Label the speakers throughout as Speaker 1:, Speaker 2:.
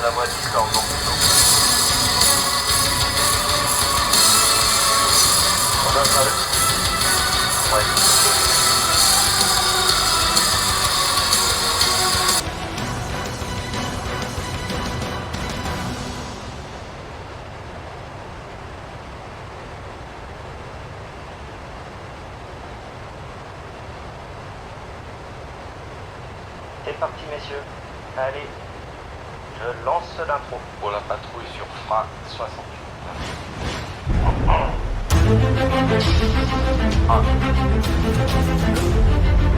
Speaker 1: la moitié de leur nombre. On a ça. Ouais.
Speaker 2: C'est parti, messieurs. Allez, je lance l'intro.
Speaker 1: Pour la patrouille sur FRA 68. 1, 2,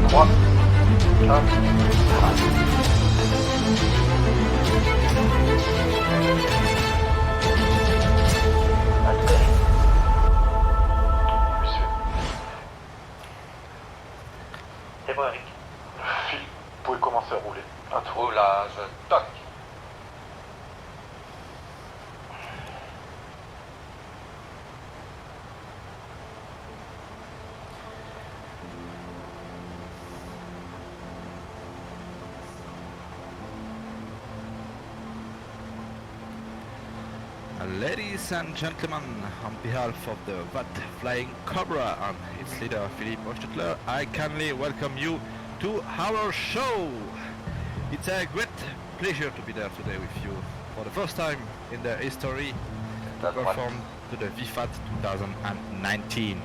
Speaker 1: 3, 4, 5.
Speaker 2: C'est bon, Eric.
Speaker 3: Phil, vous pouvez commencer à rouler. À toi.
Speaker 1: Roulage, toc.
Speaker 4: Ladies and gentlemen, on behalf of the VAT Flying Cobra and its leader Philippe Hostetler, I kindly welcome you to our show. It's a great pleasure to be there today with you for the first time in the history to perform to the VFAT 2019.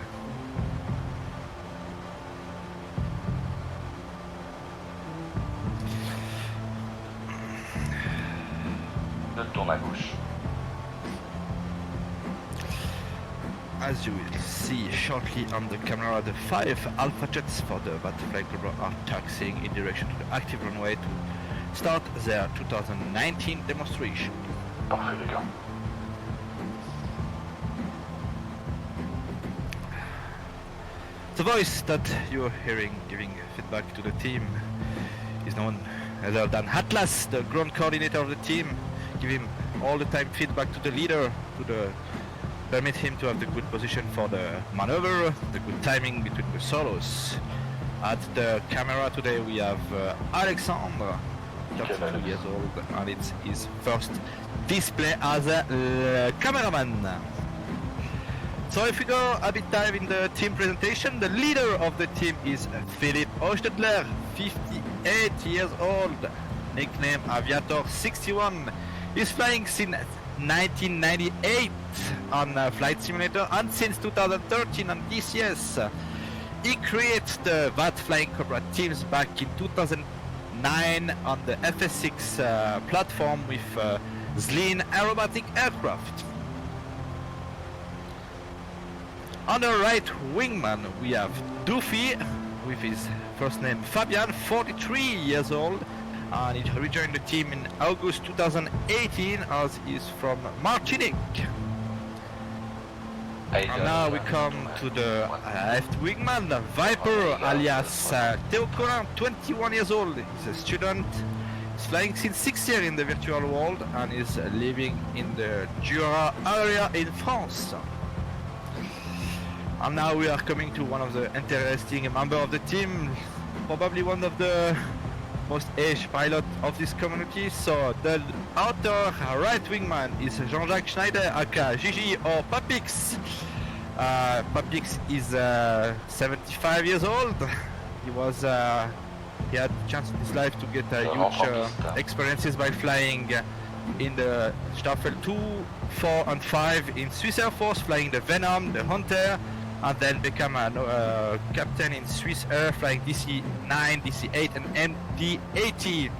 Speaker 1: Je tourne à gauche.
Speaker 4: As you will see shortly on the camera, the 5 Alpha jets for the VAT Flying Cobra are taxiing in direction to the active runway to start their 2019 demonstration.
Speaker 3: Parfait, les gars.
Speaker 4: The voice that you're hearing giving feedback to the team is none other than Atlas, the ground coordinator of the team. Give him all the time feedback to the leader, permit him to have the good position for the maneuver, the good timing between the solos. At the camera today we have Alexandre, 32 years old, and it's his first display as a cameraman. So if we go a bit dive in the team presentation, the leader of the team is Philippe Hostetler, 58 years old, nickname Aviator 61. He's flying since 1998 on Flight Simulator and since 2013 on DCS. He created the VAT Flying Cobra teams back in 2009 on the FS6 platform with Zlin aerobatic aircraft. On the right wingman we have Doofy with his first name Fabian, 43 years old, and he rejoined the team in August 2018 as he's from Martinique. And now we come to the left wingman, Viper, alias Theo Collin, 21 years old. He's a student. He's flying since 6 years in the virtual world and is living in the Jura area in France. And now we are coming to one of the interesting members of the team, probably one of the most aged pilot of this community. So the outer right wingman is Jean-Jacques Schneider, aka Gigi or Papix. Papix is 75 years old. He had the chance in his life to get huge experiences by flying in the Staffel 2, 4 and 5 in Swiss Air Force, flying the Venom, the Hunter, and then become a captain in Swiss Air, flying DC-9, DC-8 and MD-80.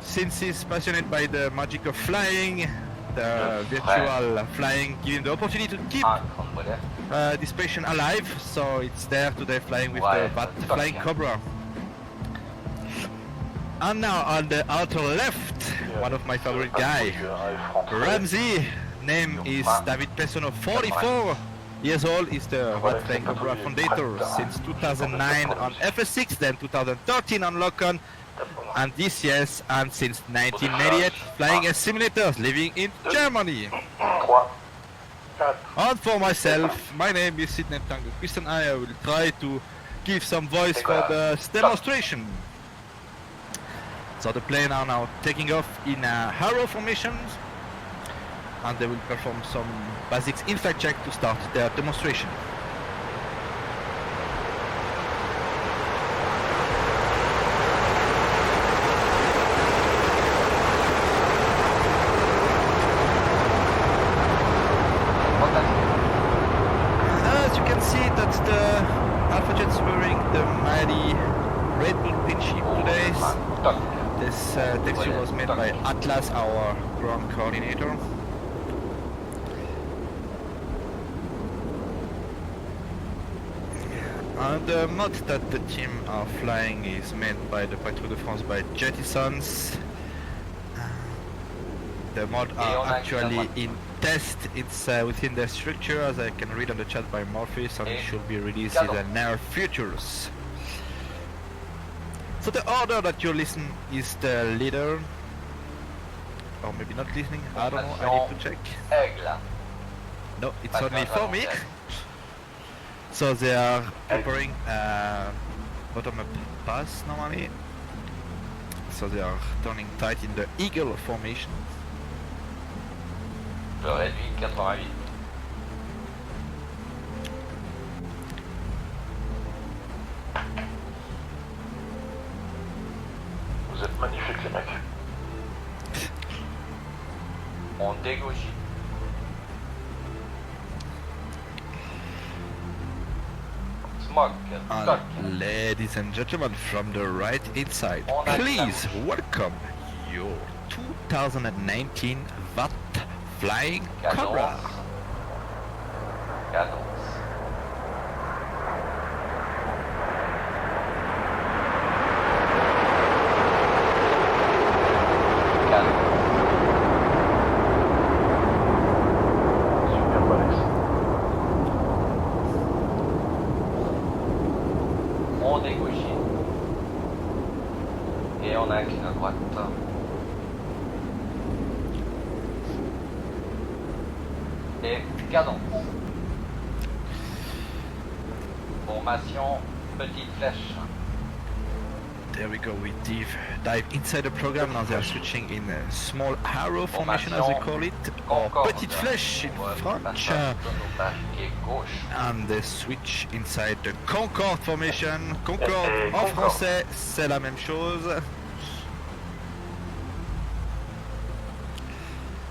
Speaker 4: Since he's passionate by the magic of flying, the virtual flying giving the opportunity to keep this patient alive, so it's there today flying with the VAT Flying Cobra. And now on the outer left, one of my favorite guy, Ramsey, name is David Pessono, 44 years old, is the VAT Flying Cobra founder since 2009 on FS6, then 2013 on Lockon, and DCS, and since 1998 flying as simulators, living in Germany. And for myself, my name is Sidney Tango Christian. I will try to give some voice for the demonstration. So the plane are now taking off in arrow formations, and they will perform some basics in-flight check to start their demonstration. As you can see, that's the Alpha Jets wearing the mighty Red Bull pin sheet today.
Speaker 1: Tac.
Speaker 4: This texture was made by Atlas, our ground coordinator. And the mod that the team are flying is made by the Patrouille de France by Jettisons. The mod are actually in test. It's within the structure, as I can read on the chat by Morpheus, and it should be released in the near futures. So the order that you listen is the leader, or maybe not listening, I don't know, I need to check.
Speaker 1: Aigle.
Speaker 4: No, it's only for me. So they are preparing bottom up pass normally. So they are turning tight in the eagle formation.
Speaker 1: Je réduis 88.
Speaker 3: Vous êtes magnifiques les mecs.
Speaker 1: On dégauchit. Smog. Tac.
Speaker 4: And ladies and gentlemen, from the right inside, please welcome your 2019 VAT Flying Cobra.
Speaker 1: Cadence. Cadence.
Speaker 3: Super Alex.
Speaker 1: On dégauchit. Et on incline à droite. Et cadence. Formation petite flèche.
Speaker 4: There we go, we dive inside the program. Now they are switching in a small arrow formation, as we call it, or petite flèche in French. And they switch inside the Concorde formation. Concorde en français, c'est la même chose.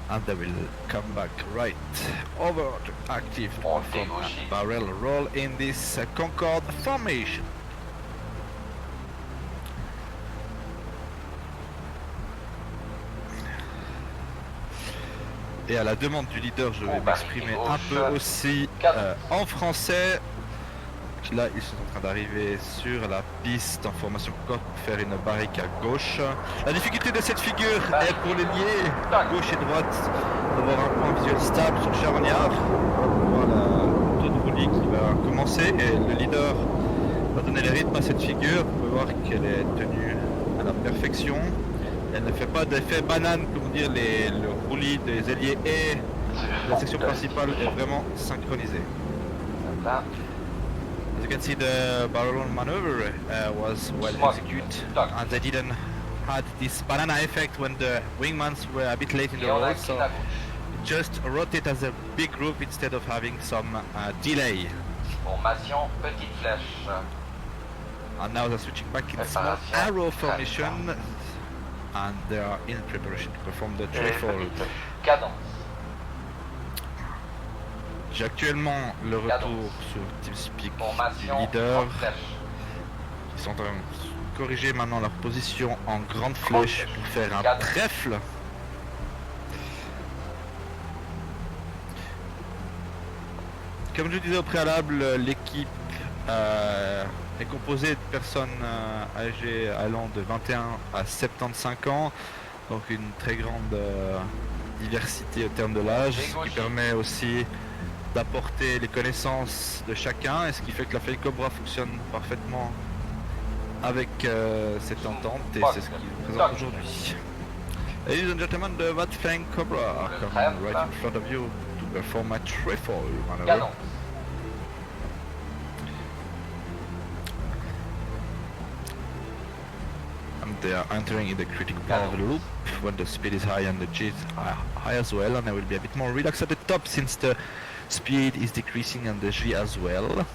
Speaker 4: And they will come back right over to active
Speaker 1: On
Speaker 4: from
Speaker 1: dégauchit.
Speaker 4: barrel roll in this Concorde formation. Et à la demande du leader, je vais
Speaker 1: On va
Speaker 4: m'exprimer
Speaker 1: gauche.
Speaker 4: un peu aussi en français. Là, ils sont en train d'arriver sur la piste en formation Concorde pour faire une barrique à gauche. La difficulté de cette figure est pour les liés, gauche et droite, d'avoir un point visuel stable sur le charognard. Voilà, le tour de roulis qui va commencer et le leader va donner le rythme à cette figure. Vous pouvez voir qu'elle est tenue à la perfection. Elle ne fait pas d'effet banane, comme dire, le roulis des ailiers et la section principale est vraiment synchronisée.
Speaker 1: Là.
Speaker 4: As you can see, the barrel maneuver was well executed, and they didn't had this banana effect when the wingmans were a bit late in the
Speaker 1: Et on
Speaker 4: roll,
Speaker 1: incline
Speaker 4: so
Speaker 1: à gauche.
Speaker 4: just rotate as a big group instead of having some delay.
Speaker 1: Formation petite flèche.
Speaker 4: And now they're switching back in small
Speaker 1: Préparation.
Speaker 4: arrow formation, and they are in preparation to perform the trefoil.
Speaker 1: Cadence.
Speaker 4: J'ai actuellement le retour sur TeamSpeak du
Speaker 1: Formation
Speaker 4: leader.
Speaker 1: grande flèche.
Speaker 4: Ils sont en train de corriger maintenant leur position en grande flèche pour faire un
Speaker 1: Cadence.
Speaker 4: trèfle. Comme je disais au préalable, l'équipe est composée de personnes âgées allant de 21 à 75 ans, donc une très grande diversité au terme de l'âge, ce qui permet aussi d'apporter les connaissances de chacun, et ce qui fait que la Flying Cobra fonctionne parfaitement avec cette entente, et c'est ce qu'il présente aujourd'hui. Ladies and gentlemen, the VAT Flying Cobra are coming right in front of you to perform a trefoil maneuver.
Speaker 1: Cadence.
Speaker 4: And they are entering in the critical part of the loop when the speed is high and the G is high as well, and I will be a bit more relaxed at the top since the speed is decreasing and the G as well.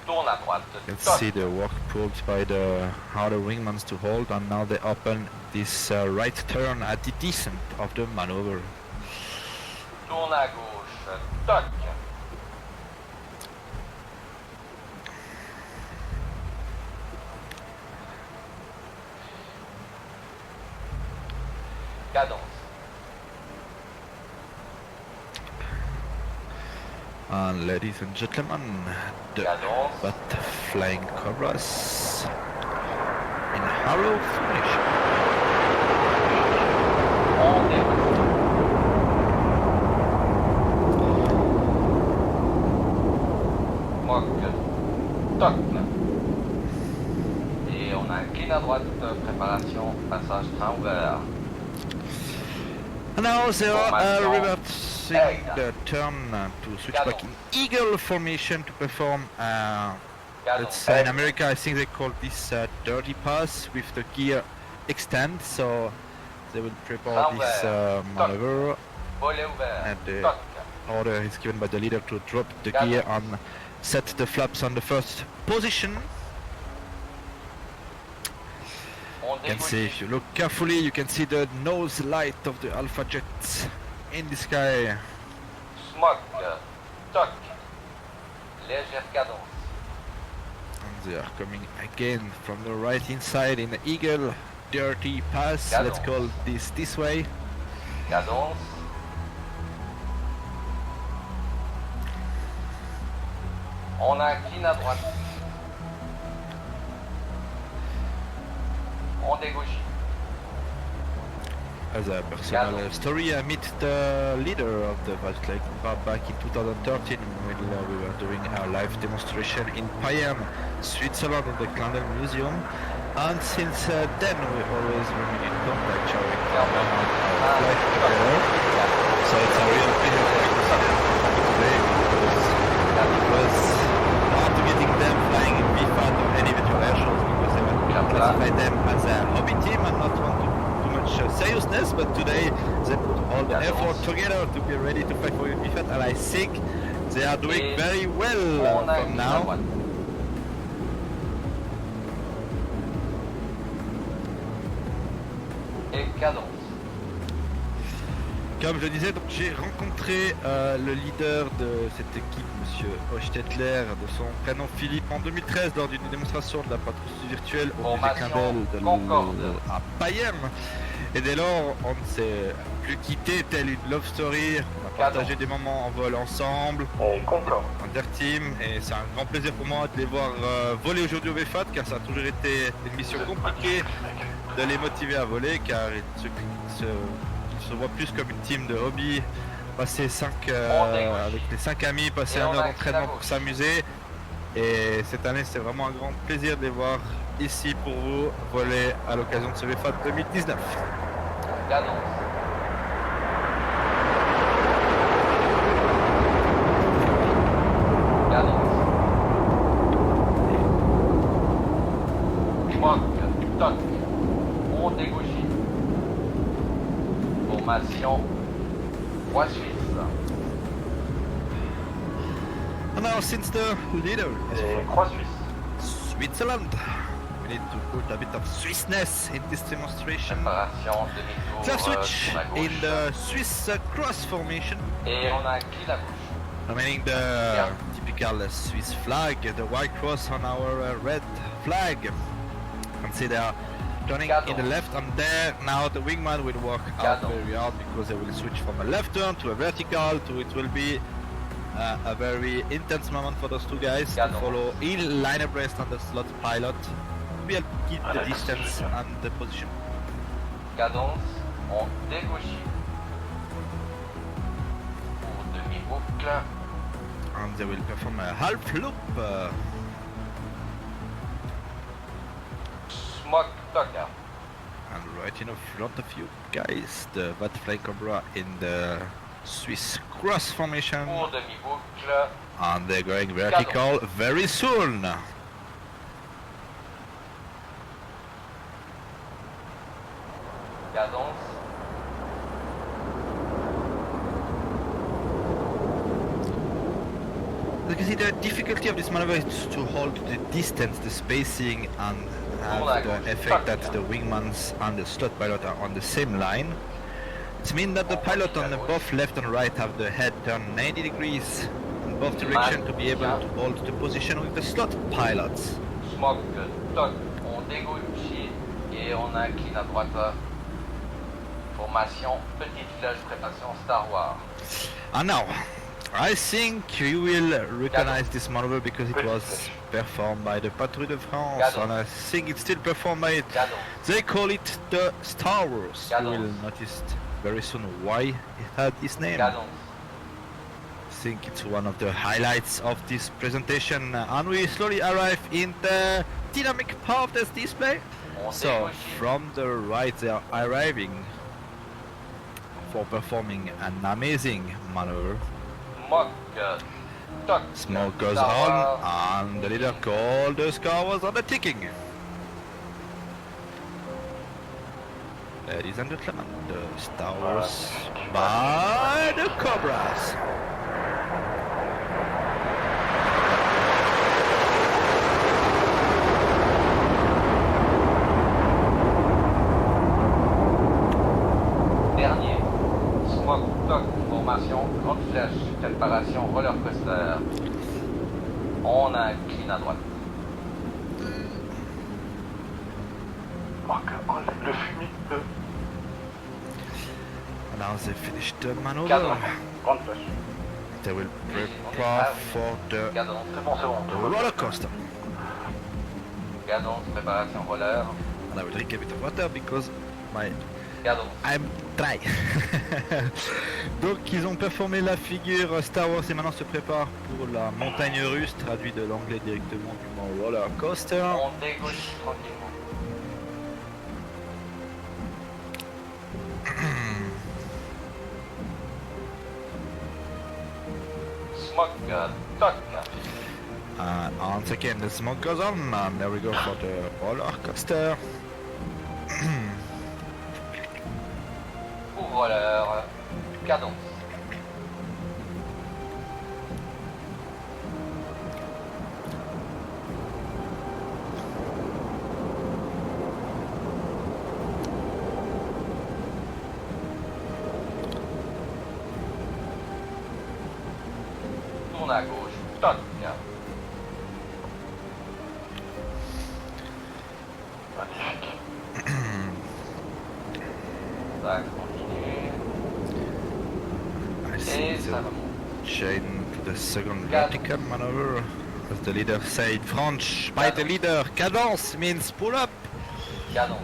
Speaker 1: Tourne à droite.
Speaker 4: You can
Speaker 1: Toc.
Speaker 4: see the work pulled by the harder wingmans to hold, and now they open this right turn at the descent of the maneuver.
Speaker 1: Tourne à gauche. Toc. Cadence.
Speaker 4: And ladies and gentlemen, the
Speaker 1: Cadence.
Speaker 4: Bat Flying Cobras in Harrow formation.
Speaker 1: On déroule. Moque. Toc. Et on incline à droite. Préparation. Passage train ouvert.
Speaker 4: And now they are
Speaker 1: Formation.
Speaker 4: reversing
Speaker 1: Egg.
Speaker 4: the turn to switch back in Eagle formation to perform, let's say in America I think they call this dirty pass with the gear extend, so they will prepare this maneuver,
Speaker 1: Volet ouvert.
Speaker 4: and the
Speaker 1: Toc.
Speaker 4: order is given by the leader to drop the gear and set the flaps on the first position.
Speaker 1: On
Speaker 4: You can see, if you look carefully, you can see the nose light of the Alpha Jet in the sky.
Speaker 1: Smoke. Toc. Légère cadence.
Speaker 4: And they are coming again from the right inside in the Eagle dirty pass.
Speaker 1: Cadence.
Speaker 4: Let's call this way.
Speaker 1: Cadence. On incline à droite. On dégauche.
Speaker 4: As a personal story, I met the leader of the Vatflying back in 2013 when we were doing our live demonstration in Payerne, Switzerland, in the Clandel Museum. And since then we always remain in contact, sharing our life together. So it's a real pleasure for me to see them today, because it was hard to getting them flying in VFAT or any virtual air shows, because they would classify them as a hobby team and not want too much seriousness, but today they put all the effort together to be ready to fight for VFAT, and I think they are doing very well from now.
Speaker 1: Et cadence.
Speaker 4: Comme je disais, donc j'ai rencontré le leader de cette équipe, Monsieur Hochstetler, de son prénom Philippe, en 2013 lors d'une démonstration de la patrouille virtuelle au musée Clandel à Payerne. Et dès lors, on ne s'est plus quitté telle une love story. On a partagé des moments en vol ensemble,
Speaker 3: Concorde.
Speaker 4: inter-team, et c'est un grand plaisir pour moi de les voir voler aujourd'hui au VFAT, car ça a toujours été une mission compliquée de les motiver à voler, car ils se voient plus comme une team de hobby, passer avec les 5 amis, passer un heure d'entraînement pour s'amuser. Et cette année, c'est vraiment un grand plaisir de les voir ici pour vous voler à l'occasion de ce VFAT 2019.
Speaker 1: Cadence. Cadence. Moque. Toc. On dégauche. Formation. Croix suisse.
Speaker 4: And now, since the leader is
Speaker 3: Et
Speaker 4: from
Speaker 3: croix suisse.
Speaker 4: Switzerland, we need to put a bit of Swissness in this demonstration.
Speaker 1: Préparation demi-tour.
Speaker 4: Let's switch
Speaker 1: tourne à
Speaker 4: in
Speaker 1: gauche.
Speaker 4: the Swiss cross formation,
Speaker 1: Et on incline à gauche.
Speaker 4: remaining the typical Swiss flag, the white cross on our red flag. You can see they are turning in the left, and there now the wingman will work out very hard, because they will switch from a left turn to a vertical to it will be a very intense moment for those two guys to follow in line abreast on the slot pilot to be able to keep the distance and the position.
Speaker 1: Cadence. On dégauche. Pour demi-boucle.
Speaker 4: And they will perform a half loop.
Speaker 1: Smoke. Toc.
Speaker 4: And right in front of you guys, the Vatflying Cobra in the Swiss cross formation.
Speaker 1: Pour demi-boucle.
Speaker 4: And they're going vertical very soon.
Speaker 1: Cadence.
Speaker 4: As you can see, the difficulty of this maneuver is to hold the distance, the spacing, and have the effect that the wingmans and the slot pilot are on the same line. It means that the pilot on the both left and right have the head turned 90 degrees in both directions to be able to hold the position with the slot pilots.
Speaker 1: Smoke, toc, on dégouille le pied et on incline à droite. Formation, petite flèche, préparation Star Wars.
Speaker 4: And now, I think you will recognize this maneuver because it was performed by the Patrouille de France, and I think it's still performed by it. They call it the Star Wars. You will notice very soon why it had this name.
Speaker 1: Cadence.
Speaker 4: I think it's one of the highlights of this presentation, and we slowly arrive in the dynamic part of this display. So, from the right they are arriving for performing an amazing maneuver. Smoke goes on, and the leader called the Star Wars on the ticking. Ladies and gentlemen, the Star Wars by the Cobras.
Speaker 1: Dernier. Smoke, toc, formation, grande flèche, préparation roller coaster. On incline à droite.
Speaker 3: Marc, enlève le fumier.
Speaker 4: Now they finished the maneuver.
Speaker 1: Cadence.
Speaker 2: Grande flèche.
Speaker 4: They will prepare for the
Speaker 1: Cadence.
Speaker 3: C'est bon, c'est bon.
Speaker 4: roller coaster.
Speaker 1: Cadence, préparation roller.
Speaker 4: And I will drink a bit of water because
Speaker 1: Cadence.
Speaker 4: I'm dry. Donc ils ont performé la figure Star Wars et maintenant se préparent pour la montagne russe, traduit de l'anglais directement du mot roller coaster.
Speaker 1: On dégauche tranquillement. Smoke, toc.
Speaker 4: And once again the smoke goes on, and there we go for the roller coaster.
Speaker 1: Pour roller. Cadence. Tourne à gauche. Toc.
Speaker 3: Magnifique.
Speaker 1: Ça continue.
Speaker 4: I
Speaker 1: Et
Speaker 4: see
Speaker 1: ça
Speaker 4: the
Speaker 1: va monter.
Speaker 4: chain to the second vertical maneuver. As the leader said in French, by the leader, cadence means pull up.
Speaker 1: Cadence.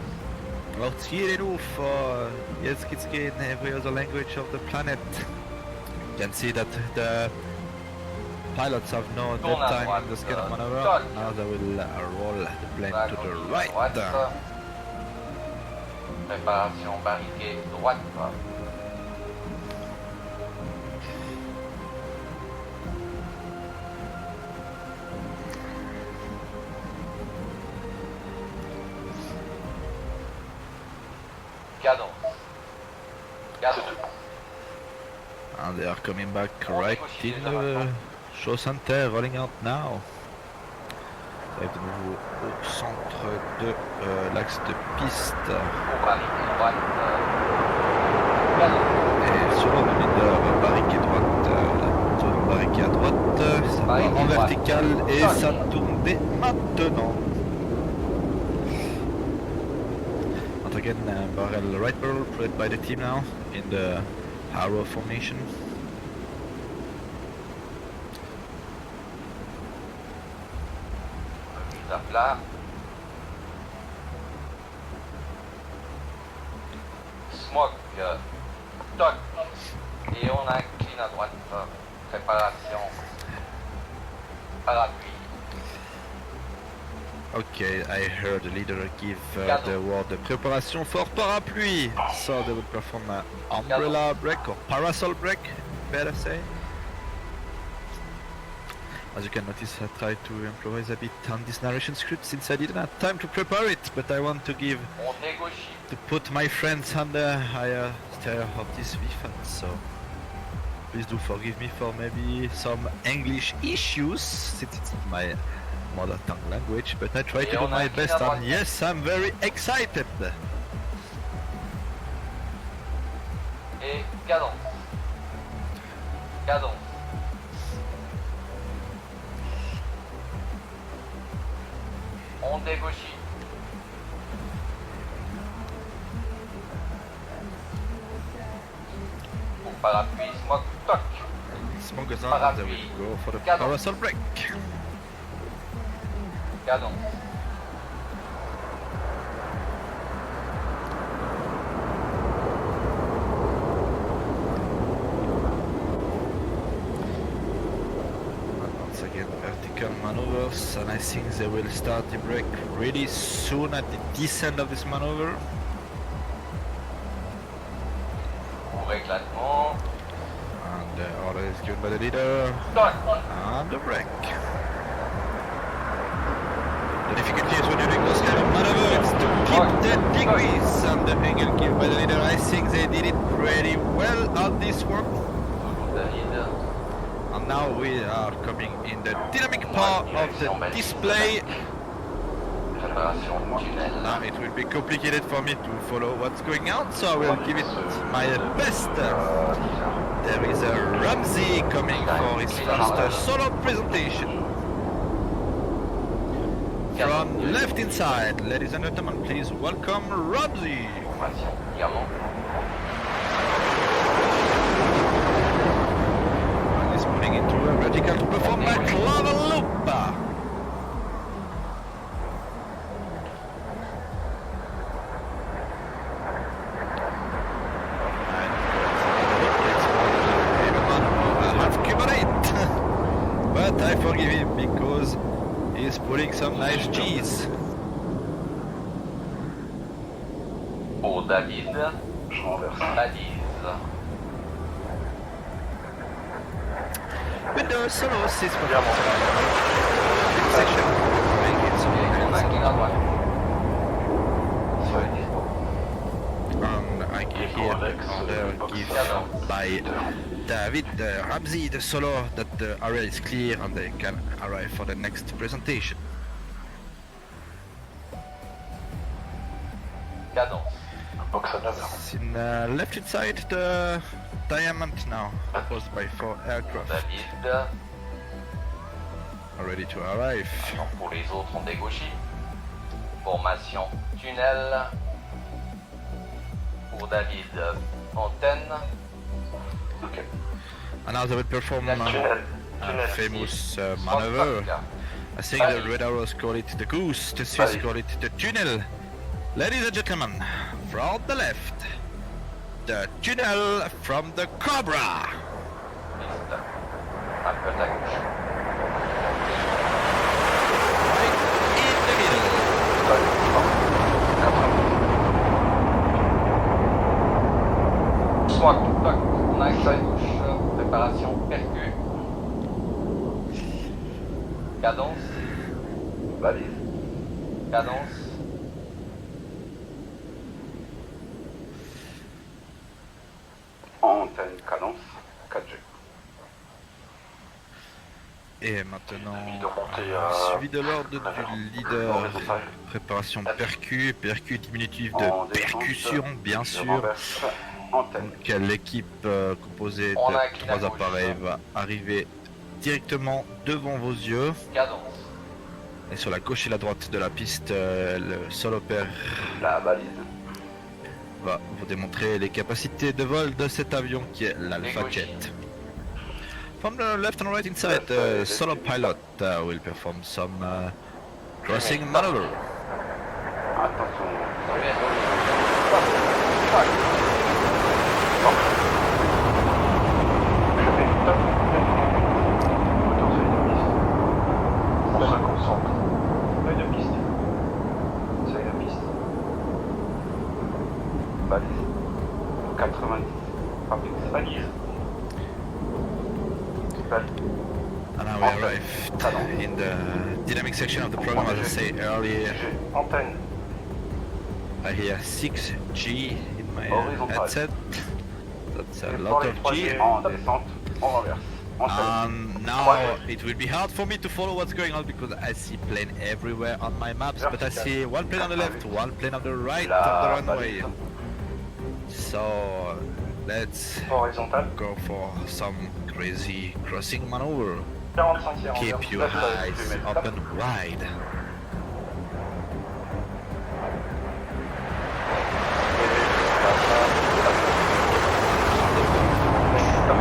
Speaker 4: Alors tirez-nous for jetzt geht's in every other language of the planet. You can see that the pilots have no dead time in this kind of maneuver. Now they will roll the plane
Speaker 1: Ça
Speaker 4: to the
Speaker 1: continue à
Speaker 4: right.
Speaker 1: droite. Préparation barriquée droite. Cadence. Cadence.
Speaker 4: And they are coming back right in the show center, rolling out now. Ça arrive de nouveau au centre de l'axe de piste.
Speaker 1: Pour barriquée droite. Cadence.
Speaker 4: Et sur le leader, barriquet droite, sur le barriquet à droite, ça va
Speaker 1: Barriquet
Speaker 4: en
Speaker 1: droite.
Speaker 4: vertical et ça tourne dès maintenant. Once again, barrel right barrel played by the team now in the arrow formation.
Speaker 1: Mise à plat. Smoke. Toc. Et on incline à droite. Préparation. Parapluie.
Speaker 4: Okay, I heard the leader give the word préparation for parapluie. So they will perform an umbrella break or parasol break, better say. As you can notice, I tried to improvise a bit on this narration script since I didn't have time to prepare it, but I want to
Speaker 1: On négocie.
Speaker 4: put my friends on the higher tier of this VFAT, so please do forgive me for maybe some English issues since it's not my mother tongue language, but I try to do my best, and yes, I'm very excited.
Speaker 1: Et cadence. Cadence. On négocie. Pour parapluie, smoke, toc.
Speaker 4: Smoke goes on, and then we go for the parasol break.
Speaker 1: Cadence.
Speaker 4: Once again, vertical maneuvers, and I think they will start the break really soon at the descent of this maneuver.
Speaker 1: Pour éclatement.
Speaker 4: And the order is given by the leader.
Speaker 1: Toc.
Speaker 4: And the break. The difficulty is when you're doing those kind of maneuvers to keep the degrees, and the angle given by the leader. I think they did it pretty well on this one.
Speaker 1: Toujours David.
Speaker 4: And now we are coming in the dynamic part of the display.
Speaker 1: Préparation tunnel.
Speaker 4: Now it will be complicated for me to follow what's going on, so I will give it my best. There is a Ramsey coming for his first solo presentation. From left inside, ladies and gentlemen, please welcome Ramsey.
Speaker 1: Formation diamant.
Speaker 4: And he's putting into a vertical to perform a clover loop. But I forgive him because he's putting some nice cheese.
Speaker 1: Pour David.
Speaker 3: Je renverse.
Speaker 1: Balise.
Speaker 4: With the solo 6 for
Speaker 3: Bien, bon.
Speaker 4: section.
Speaker 1: Et on incline à droite.
Speaker 3: Soyez dispo.
Speaker 4: I can hear the order given by David Ramsey, the solo, that the area is clear and they can arrive for the next presentation.
Speaker 1: Cadence.
Speaker 3: Box à 9.
Speaker 4: It's in left hand side the diamond now, proposed by 4 aircraft,
Speaker 1: David.
Speaker 4: are ready to arrive.
Speaker 1: Alors pour les autres, on négocie. Formation tunnel. Pour David, antenne.
Speaker 3: Ok.
Speaker 4: And now they will perform
Speaker 3: Tunnel.
Speaker 4: a
Speaker 3: Tunnel.
Speaker 4: famous maneuver. I think the Red Arrows call it the goose, the Swiss call it the tunnel. Ladies and gentlemen, from the left, the tunnel from the Cobra.
Speaker 1: Piste. Un peu à gauche.
Speaker 4: Right in the middle.
Speaker 1: Soit toc. On axe à gauche. Préparation percu. Cadence.
Speaker 3: Balise.
Speaker 1: Cadence.
Speaker 3: Antenne, cadence, 4G.
Speaker 4: Et maintenant,
Speaker 3: Suivi de montée,
Speaker 4: suivi de l'ordre du leader,
Speaker 3: horizontal.
Speaker 4: préparation percu, percu diminutif de
Speaker 3: En descente,
Speaker 4: percussion, bien
Speaker 3: je
Speaker 4: sûr.
Speaker 3: renverse. Antenne.
Speaker 4: Donc l'équipe composée
Speaker 1: On
Speaker 4: de
Speaker 1: incline à
Speaker 4: 3
Speaker 1: gauche.
Speaker 4: appareils va arriver directement devant vos yeux.
Speaker 1: Cadence.
Speaker 4: Et sur la gauche et la droite de la piste, le solo pair
Speaker 3: La balise.
Speaker 4: va vous démontrer les capacités de vol de cet avion qui est l'Alpha
Speaker 1: Les
Speaker 4: Jet. From the left and right inside, the solo pilot will perform some crossing maneuver.
Speaker 3: Attention.
Speaker 1: Bien. Toc. Toc.
Speaker 3: Je fais top. Moteur sur une piste. On se concentre. Feuille de piste. Feuille de piste. Balise. 90. Rapide. Balise. Balise.
Speaker 4: And now we arrived in the dynamic section of the program. As I say earlier,
Speaker 3: Antenne.
Speaker 4: I hear 6G in my
Speaker 2: Horizontal.
Speaker 4: headset. That's a
Speaker 3: Pour
Speaker 4: lot
Speaker 3: les
Speaker 4: of G.
Speaker 3: croisés,
Speaker 2: En descente, on renverse.
Speaker 4: And now it will be hard for me to follow what's going on because I see plane everywhere on my maps, but I see one plane on the left, one plane on the right of the runway. So let's
Speaker 3: Horizontal.
Speaker 4: go for some crazy crossing maneuver.
Speaker 3: 45e
Speaker 4: Keep
Speaker 3: renverse.
Speaker 4: your eyes open wide.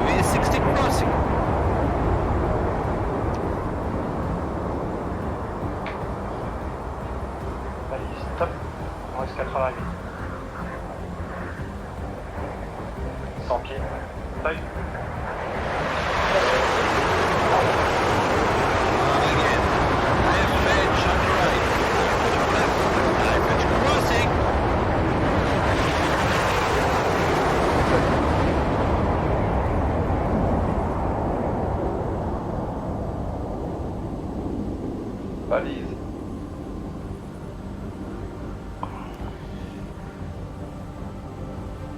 Speaker 4: V60 crossing.
Speaker 3: Allez, stop. On reste 88. 100 pieds. Taille.
Speaker 4: Again. IFH on the right. IFH crossing.
Speaker 3: Balise.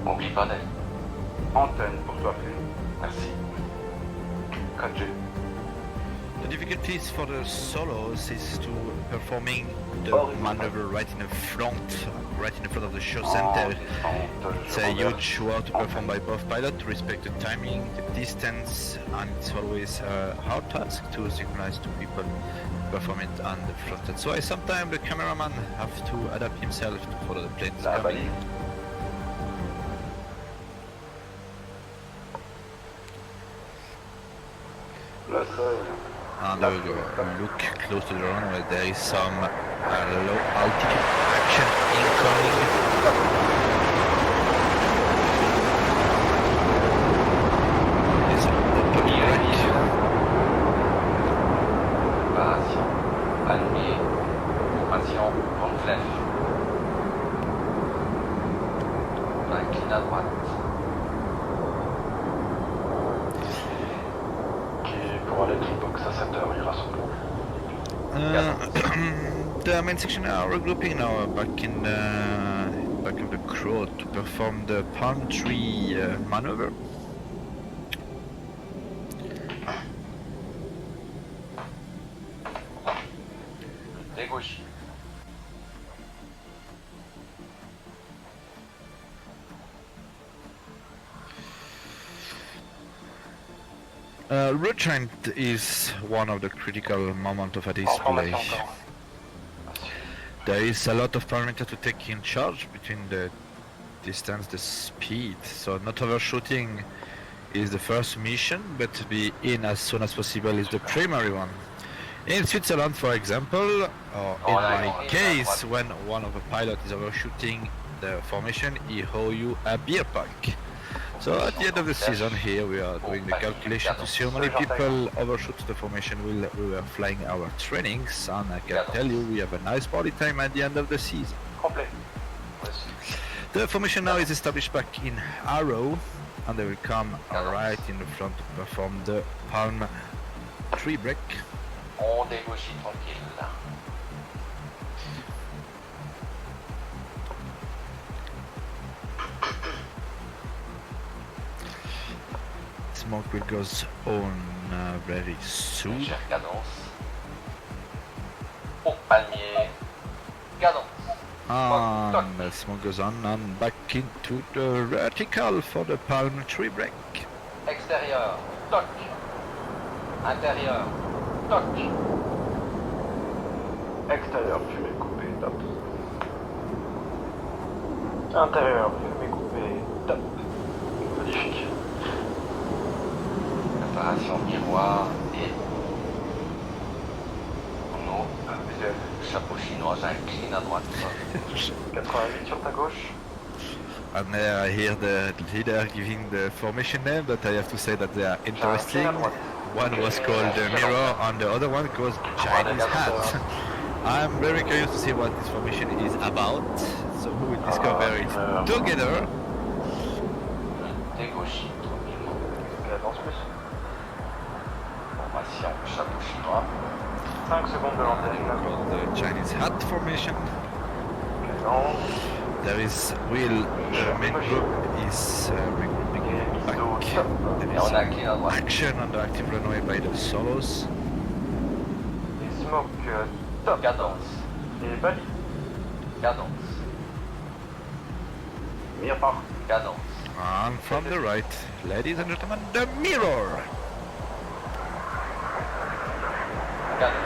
Speaker 1: Oublie pas d'aller.
Speaker 2: Antenne pour toi, Flynn.
Speaker 1: Merci.
Speaker 2: 4G.
Speaker 4: The difficulties for the solos is to performing the
Speaker 2: Horizontal.
Speaker 4: maneuver right in the front of the show
Speaker 2: En
Speaker 4: center.
Speaker 2: descente,
Speaker 4: It's
Speaker 2: je
Speaker 4: a
Speaker 2: renverse.
Speaker 4: huge work to perform by both pilots to respect the timing, the distance, and it's always a hard task to synchronize two people perform it on the front. That's why sometimes the cameraman have to adapt himself to follow the planes
Speaker 2: La
Speaker 4: coming.
Speaker 2: balise. Le seuil.
Speaker 4: And there we go. Look close to the runway. There is some low altitude action incoming. There's a puppy wreck.
Speaker 1: Préparation. Palmier. Formation. Grande flèche. Incline à droite.
Speaker 3: Qui pour aller de box à 7h, il ira son plan.
Speaker 4: The main section are regrouping now back in back of the crew to perform the palm tree maneuver.
Speaker 1: Des gauches.
Speaker 4: Retrain is one of the critical moments of a
Speaker 3: En
Speaker 4: display.
Speaker 3: formation encore.
Speaker 4: There is a lot of parameters to take in charge between the distance, the speed. So not overshooting is the first mission, but to be in as soon as possible is the primary one. In Switzerland, for example, or in my case, when one of the pilots is overshooting the formation, he owe you a beer pack. So at the end of the season here we are doing the calculation to see how many people overshoot the formation while we were flying our trainings, and I can tell you we have a nice party time at the end of the season.
Speaker 3: Complet.
Speaker 4: The formation now is established back in Arrow, and they will come right in the front to perform the palm tree break.
Speaker 1: On dégauchit tranquille.
Speaker 4: Smoke will goes on very soon.
Speaker 1: Légère cadence. Pour palmier. Cadence.
Speaker 4: And the smoke goes on and back into the vertical for the palm tree break.
Speaker 1: Extérieur. Toc. Intérieur. Toc.
Speaker 3: Extérieur, fumée coupée, top. Intérieur, fumée coupée, top. Magnifique.
Speaker 1: Préparation miroir et non,
Speaker 3: Visuel.
Speaker 1: chapeau chinois, j'incline à droite.
Speaker 3: 88 sur ta gauche.
Speaker 4: And I hear the leader giving the formation name, but I have to say that they are interesting. One was called Mirror and the other one was Chinese Hat. I'm very curious to see what this formation is about, so we will discover it together.
Speaker 1: Dégauchis tranquillement.
Speaker 3: Cadence plus.
Speaker 1: Formation chapeau chinois.
Speaker 2: 5 secondes de l'antenne.
Speaker 4: Called the Chinese hat formation.
Speaker 2: Cadence.
Speaker 4: There is Will, the main group is regrouping back. There
Speaker 1: Et on
Speaker 4: is
Speaker 1: a clean à droite.
Speaker 4: action on the active runway by the solos.
Speaker 2: Et smoke top.
Speaker 1: Cadence.
Speaker 2: Et valide.
Speaker 1: Cadence.
Speaker 2: Miroir.
Speaker 1: Cadence.
Speaker 4: And from the right, ladies and gentlemen, the mirror.
Speaker 1: Cadence.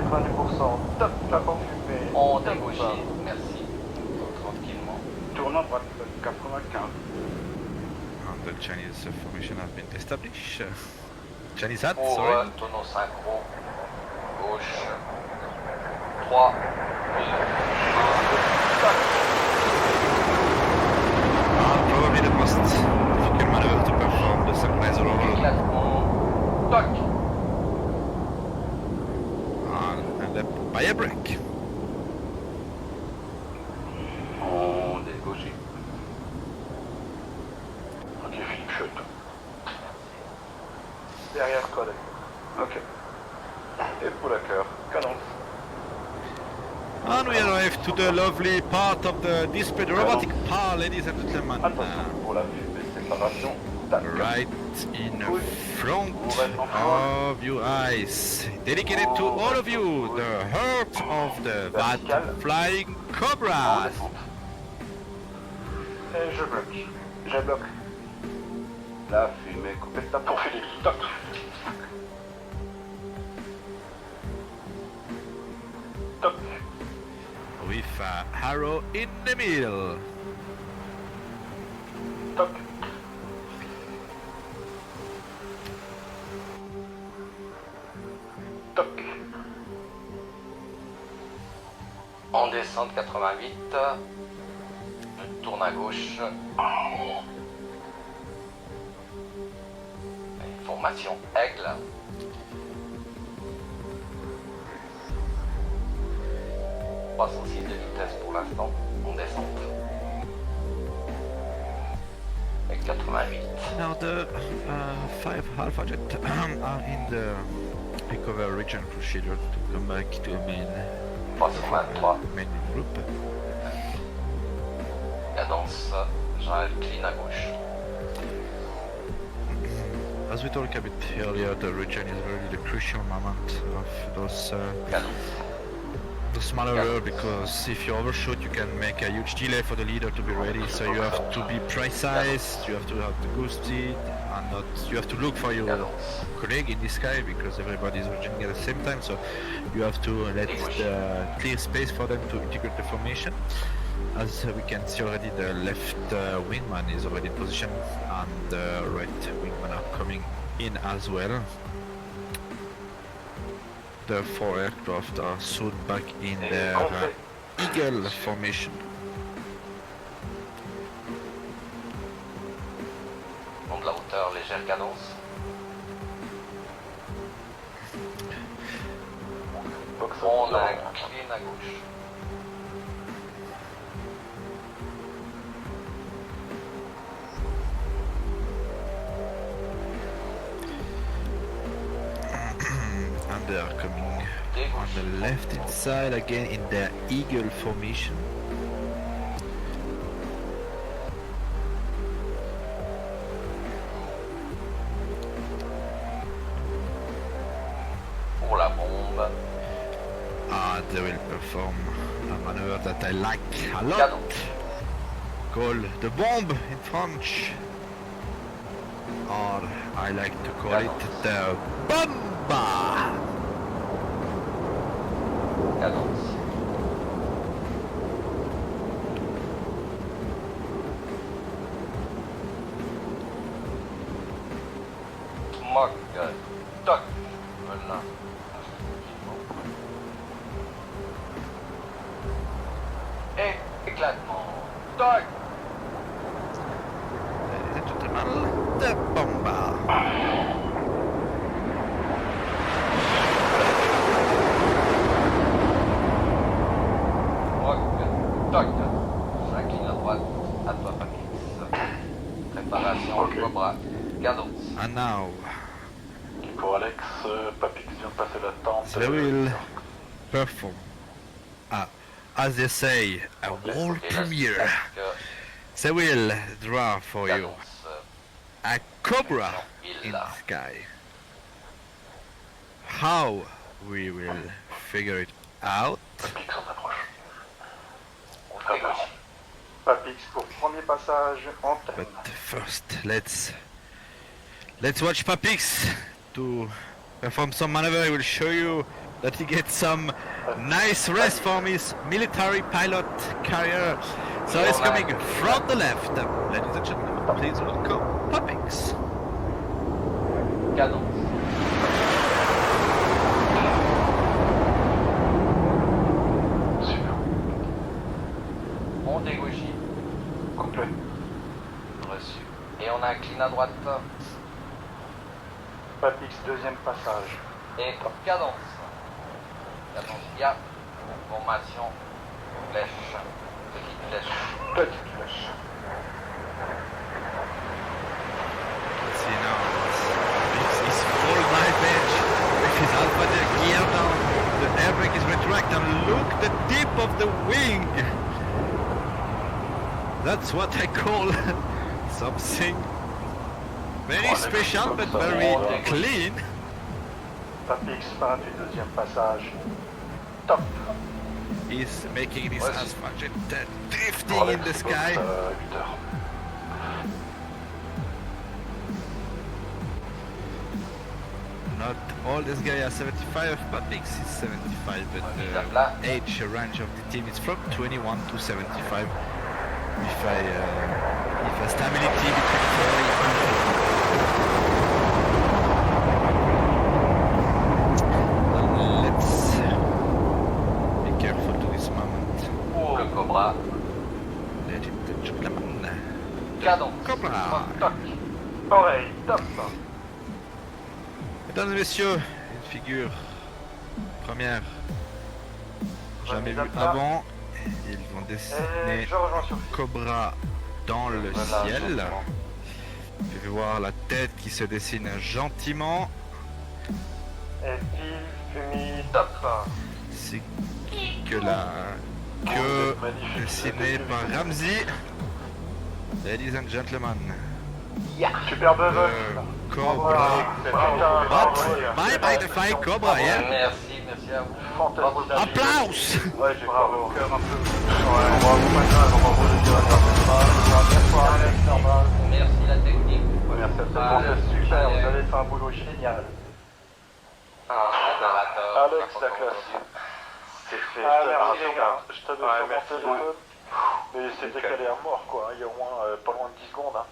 Speaker 2: 90%. Top. La porte fumée.
Speaker 1: On
Speaker 2: Top.
Speaker 1: dégauche. Merci. Tranquillement.
Speaker 3: Tournant droite, 95.
Speaker 4: And the Chinese formation has been established. Chinese hat,
Speaker 1: Pour
Speaker 4: sorry.
Speaker 1: tonneau synchro. Gauche. 3. 2. 1.
Speaker 4: Probably the most difficult maneuver to perform the synchronized roll.
Speaker 1: Éclatement. Toc.
Speaker 4: And the by a break.
Speaker 1: On dégauche.
Speaker 3: Ok, Philippe, chute.
Speaker 2: Derrière code.
Speaker 3: Ok. Et pour la cœur, cadence.
Speaker 4: And we arrive to the lovely part of the display, the robotic power, ladies and gentlemen.
Speaker 3: Attention pour la fumée, séparation. Tac.
Speaker 4: Right in front of your eyes. Dedicated to all of you, the heart of the bad flying
Speaker 1: On
Speaker 4: cobras.
Speaker 1: descend.
Speaker 2: Et je bloque. Je bloque.
Speaker 3: La fumée, coupée de tape pour Philippe. Top. Top.
Speaker 4: With a arrow in the middle.
Speaker 3: Top. Top.
Speaker 1: On descend de 88. Je tourne à gauche. Et formation aigle. « 306 de vitesse pour l'instant, on descend. Et 88.
Speaker 4: Now the 5 Alpha Jet are in the recover region procedure to come back to the main
Speaker 1: 323.
Speaker 4: group.
Speaker 1: Cadence, j'enlève clean à gauche.
Speaker 4: As we talked a bit earlier, the region is really the crucial moment of those maneuver, because if you overshoot you can make a huge delay for the leader to be ready, so you have to be precise, you have to have the good speed, and not, you have to look for your colleague in the sky, because everybody is reaching at the same time, so you have to let the clear space for them to integrate the formation. As we can see already, the left wingman is already in position and the right wingman are coming in as well. The 4 aircraft are soon back in their eagle formation.
Speaker 1: On de la hauteur, légère cadence. On a clean à gauche.
Speaker 4: And they are coming on the left hand side again in their eagle formation.
Speaker 1: Pour la bombe.
Speaker 4: They will perform a maneuver that I like a lot,
Speaker 1: Cadence.
Speaker 4: called the bomb in French, or I like to call it the bomba.
Speaker 1: Cadence. Mock. Toc. Voilà. Et éclatement. Toc.
Speaker 4: Ladies and gentlemen, the bomba.
Speaker 1: Mock. Toc. 5
Speaker 4: And now,
Speaker 3: Pour Alex, Papix vient de passer la tente.
Speaker 4: they will perform, as they say, a world
Speaker 1: Et là,
Speaker 4: premiere.
Speaker 1: que
Speaker 4: They will draw for you
Speaker 1: j'annonce,
Speaker 4: a cobra
Speaker 1: il
Speaker 4: in
Speaker 1: l'a.
Speaker 4: the sky. How we will figure it out?
Speaker 3: Papix en approche.
Speaker 1: On négocie.
Speaker 3: Papix pour premier passage en
Speaker 4: But
Speaker 3: thème.
Speaker 4: first, let's watch Papix to perform some maneuver. He will show you that he gets some nice rest from his military pilot carrier. So he's coming from the left. Ladies and gentlemen, please welcome Papix.
Speaker 1: Cadence.
Speaker 3: Super.
Speaker 1: On dégauchit.
Speaker 3: Complet.
Speaker 1: Reçu. Et on incline à droite.
Speaker 3: Papix, deuxième passage.
Speaker 1: Et cadence. Cadence IA. Formation. Flèche. Petite flèche.
Speaker 3: Petite flèche.
Speaker 4: Let's see now. Papix is full knife edge with his alpha gear down. The air brake is retract and look the tip of the wing. That's what I call something very special but very clean.
Speaker 3: Papix, fin du deuxième passage. Top.
Speaker 4: He's making this
Speaker 1: Ouais,
Speaker 4: asphalt jet drifting in the sky.
Speaker 3: 8 heures.
Speaker 4: Not all these guys are 75, Papix is 75, but the age range of the team is from 21 to 75. If a stability between 40 and 50. Let's be careful to this moment.
Speaker 1: Le Cobra.
Speaker 4: Ladies and gentlemen.
Speaker 1: Cadence.
Speaker 4: Cobra.
Speaker 1: Toc.
Speaker 3: Oreille, top.
Speaker 4: Mesdames et messieurs, une figure première jamais vue avant. Ils vont dessiner
Speaker 3: Je rejoins sur
Speaker 4: Cobra dans le
Speaker 1: Voilà,
Speaker 4: ciel.
Speaker 1: gentiment.
Speaker 4: Vous pouvez voir la tête qui se dessine gentiment.
Speaker 3: Et puis, Fumi, top.
Speaker 4: C'est que la queue dessinée par Ramsey. Ladies and gentlemen,
Speaker 3: Superbe vol.
Speaker 4: Cobra. But bye bye the fly Cobra, yeah?
Speaker 1: Merci, merci à vous.
Speaker 3: Fantastique.
Speaker 4: Applaus!
Speaker 3: Ouais, j'ai pas le cœur un peu. Ouais, bravo, pas grave, bravo, le gars. Normal.
Speaker 1: Merci la technique.
Speaker 3: Merci à toi. Super, vous avez fait un boulot génial. Alex, la classe. C'est fait.
Speaker 2: Ah, merci, les gars.
Speaker 3: Je t'avais sur mon téléphone. Mais c'est décalé à mort, quoi. Il y a au moins pas loin de 10 secondes. Hein.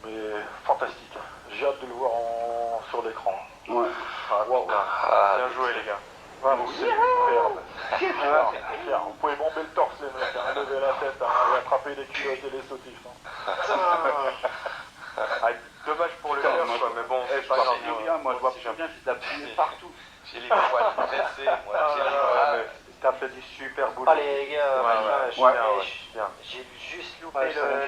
Speaker 3: Mais fantastique. J'ai hâte de le voir sur l'écran. Ouais. Wow. Bien joué, les gars. Bravo, c'est superbe. Superbe. Vous pouvez bomber le torse, les mecs. Hein. Lever la tête hein, et attraper les culottes et les sautifs. Hein. Dommage pour le cœur, mais bon, c'est pas grave.
Speaker 2: Moi, je vois bien qu'il appuyé partout.
Speaker 1: J'ai les poils pressés, moi. J'ai les poils.
Speaker 3: T'as fait du super boulot.
Speaker 2: Allez, les gars,
Speaker 3: Bien.
Speaker 2: j'ai juste loupé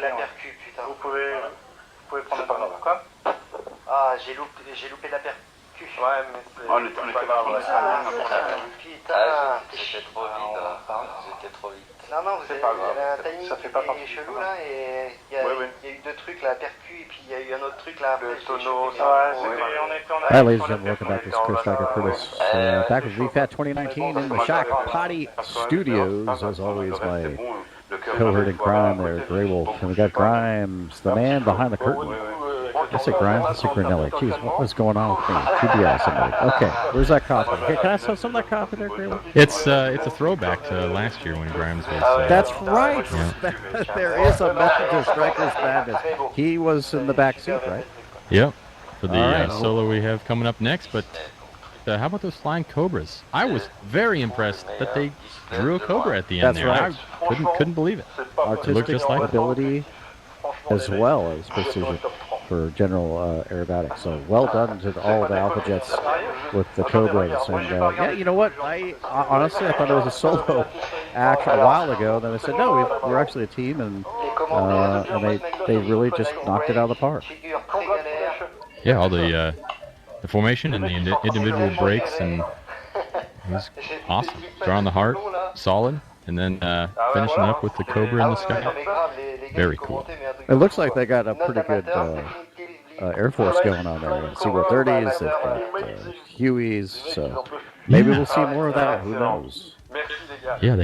Speaker 2: la percu, putain.
Speaker 3: Vous pouvez prendre le parole. Quoi?
Speaker 2: Ah, j'ai loupé la percu.
Speaker 3: Ouais, mais c'est... On était pas grave.
Speaker 2: Putain.
Speaker 1: J'étais trop vite, là. J'étais trop vite.
Speaker 2: Non, vous
Speaker 3: C'est
Speaker 2: avez
Speaker 3: pas grave.
Speaker 2: un timing
Speaker 3: Ça fait pas
Speaker 2: qui
Speaker 3: partie
Speaker 2: est
Speaker 3: du
Speaker 2: chelou,
Speaker 3: plan.
Speaker 2: là, et il y a eu deux trucs, la percu, et puis il y a eu un autre truc, là.
Speaker 3: Le
Speaker 2: après, j'ai
Speaker 3: tonneau,
Speaker 2: chopé,
Speaker 3: ça,
Speaker 2: mais-
Speaker 5: Hi, ladies and gentlemen, welcome back to Coast Striker Curtis. Back with VFAT 2019 in the Shock Potty Studios. As always, my co-herd in crime there, Grey Wolf. And we got Grimes, the man behind the curtain. I said Grimes, I said Granelli. Jeez, what was going on with me? TBI, somebody. Okay, where's that coffee? Hey, can I have some of that coffee there, Grey Wolf?
Speaker 6: It's a throwback to last year when Grimes was.
Speaker 5: That's right.
Speaker 6: Yeah.
Speaker 5: There is a message to Strikers Madness. He was in the back seat, right?
Speaker 6: Yep. For the
Speaker 5: All right.
Speaker 6: solo we have coming up next, but how about those flying cobras? I was very impressed that they drew a cobra at the end
Speaker 5: That's
Speaker 6: there.
Speaker 5: right.
Speaker 6: I couldn't believe it.
Speaker 5: Artistic
Speaker 6: just like it.
Speaker 5: ability as well as precision for general aerobatics. So well done to all the Alpha Jets with the Cobras. And yeah, you know what? I honestly I thought it was a solo act a while ago. Then I said no, we're actually a team, and they really just knocked it out of the park.
Speaker 2: Figure très galère.
Speaker 6: Yeah, all the formation and the individual breaks, and it was awesome. Drawing the heart, solid, and then finishing up with the Cobra in the sky. Very cool.
Speaker 5: It looks like they got a pretty good Air Force going on there. C-130s, they've got Hueys, so maybe we'll see more of that. Who knows?
Speaker 6: Yeah, they,